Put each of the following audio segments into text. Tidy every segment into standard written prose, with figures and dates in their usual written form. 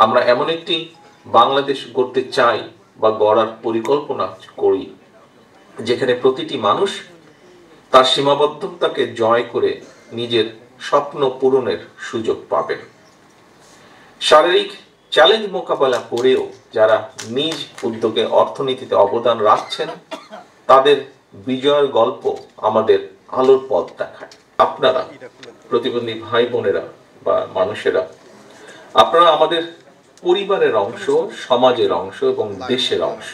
আমরা এমন একটি বাংলাদেশ গড়তে চাই বা গড়ার পরিকল্পনা করি যেখানে প্রতিটি মানুষ তার সীমাবদ্ধতাকে জয় করে নিজের স্বপ্ন পূরণের সুযোগ পাবেন। শারীরিক চ্যালেঞ্জ মোকাবেলা করেও যারা নিজ উদ্যোগে অর্থনীতিতে অবদান রাখছেন তাদের বিজয়ের গল্প আমাদের আলোর পথ দেখায়। আপনারা প্রতিবন্ধী ভাই বোনেরা বা মানুষেরা, আপনারা আমাদের পরিবারের অংশ, সমাজের অংশ এবং দেশের অংশ।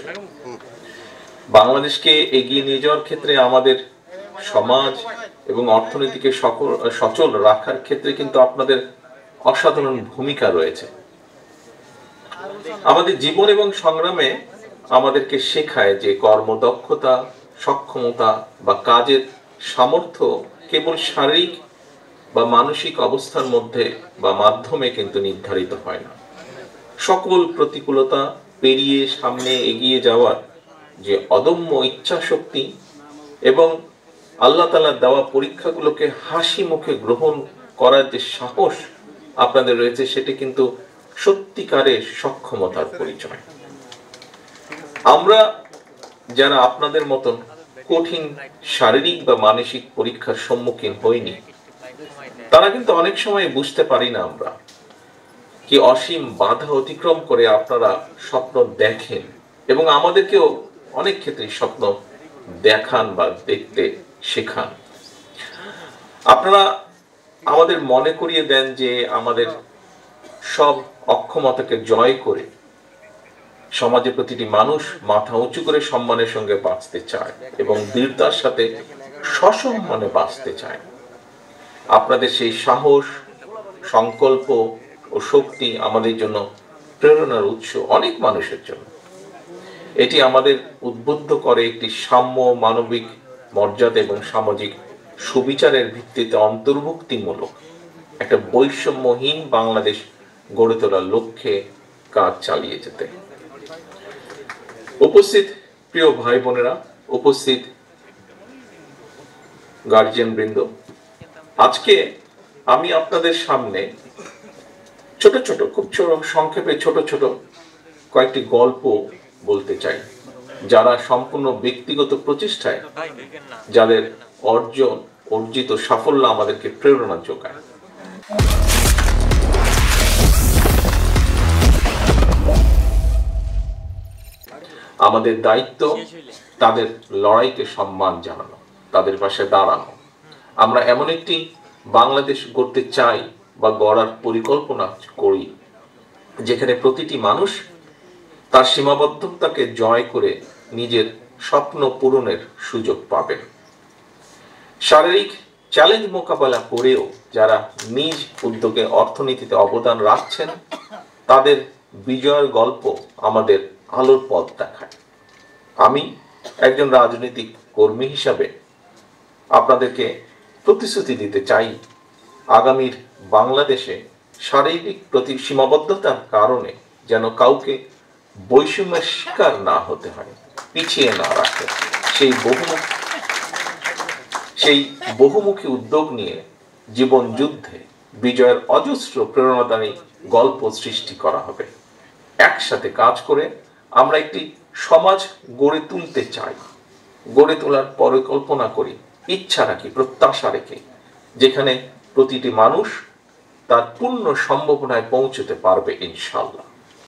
বাংলাদেশকে এগিয়ে নিয়ে যাওয়ার ক্ষেত্রে আমাদের সমাজ এবং অর্থনীতিকে সচল রাখার ক্ষেত্রে কিন্তু আপনাদের অসাধারণ ভূমিকা রয়েছে। আমাদের জীবন এবং সংগ্রামে আমাদেরকে শেখায় যে কর্মদক্ষতা, সক্ষমতা বা কাজের সামর্থ্য কেবল শারীরিক বা মানসিক অবস্থার মধ্যে বা মাধ্যমে কিন্তু নির্ধারিত হয় না। সকল প্রতিকূলতা পেরিয়ে সামনে এগিয়ে যাওয়ার যে অদম্য ইচ্ছা শক্তি এবং আল্লাহ তাআলার দেওয়া পরীক্ষাগুলোকে হাসি মুখে গ্রহণ করার যে সাহস আপনাদের রয়েছে, সেটি কিন্তু সত্যিকারের সক্ষমতার পরিচয়। আমরা যারা আপনাদের মতন কঠিন শারীরিক বা মানসিক পরীক্ষার সম্মুখীন হইনি, তারা কিন্তু অনেক সময় বুঝতে পারি না আমরা কি অসীম বাধা অতিক্রম করে আপনারা স্বপ্ন দেখেন এবং আমাদেরকেও অনেক ক্ষেত্রে স্বপ্ন দেখান বা দেখতে শেখান। আপনারা আমাদের মনে করিয়ে দেন যে আমাদের সব অক্ষমতাকে জয় করে সমাজে প্রতিটি মানুষ মাথা উঁচু করে সম্মানের সঙ্গে বাঁচতে চায় এবং দৃঢ়তার সাথে সসম্মানে বাঁচতে চায়। আপনাদের সেই সাহস, সংকল্প ও শক্তি আমাদের জন্য প্রেরণার উৎস, অনেক মানুষের জন্য। এটি আমাদের উদ্বুদ্ধ করে একটি সাম্য, মানবিক মর্যাদা এবং সামাজিক সুবিচারের ভিত্তিতে অন্তর্ভুক্তিমূলক একটা বৈষম্যহীন বাংলাদেশ গড়ে তোলার লক্ষ্যে কাজ চালিয়ে যেতে। উপস্থিত প্রিয় ভাই বোনেরা, উপস্থিত গার্জিয়ান বৃন্দ, আজকে আমি আপনাদের সামনে খুব সংক্ষেপে ছোট ছোট কয়েকটি গল্প বলতে চাই, যারা সম্পূর্ণ ব্যক্তিগত প্রচেষ্টায় যাদের অর্জিত সাফল্য আমাদেরকে প্রেরণা যোগায়। আমাদের দায়িত্ব তাদের লড়াইকে সম্মান জানানো, তাদের পাশে দাঁড়ানো। আমরা এমন একটি বাংলাদেশ গড়তে চাই বা গড়ার পরিকল্পনা করি যেখানে প্রতিটি মানুষ তার সীমাবদ্ধতাকে জয় করে নিজের স্বপ্ন পূরণের সুযোগ পাবেন। শারীরিক চ্যালেঞ্জ মোকাবেলা করেও যারা নিজ উদ্যোগে অর্থনীতিতে অবদান রাখছেন তাদের বিজয়ের গল্প আমাদের আলোর পথ দেখায়। আমি একজন রাজনৈতিক কর্মী হিসাবে আপনাদেরকে প্রতিশ্রুতি দিতে চাই, আগামীর বাংলাদেশে শারীরিক সীমাবদ্ধতার কারণে যেন কাউকে বৈষম্যের শিকার না হতে হয়, পিছিয়ে না রাখে, সেই বহুমুখী উদ্যোগ নিয়ে জীবন যুদ্ধে বিজয়ের অজস্র প্রেরণাদায়ী গল্প সৃষ্টি করা হবে। একসাথে কাজ করে আমরা একটি সমাজ গড়ে তুলতে চাই, গড়ে তোলার পরিকল্পনা করি, ইচ্ছা রাখি, প্রত্যাশা রেখে, যেখানে প্রতিটি মানুষ তার পূর্ণ সম্ভাবনায় পৌঁছতে পারবে ইনশাআল্লাহ।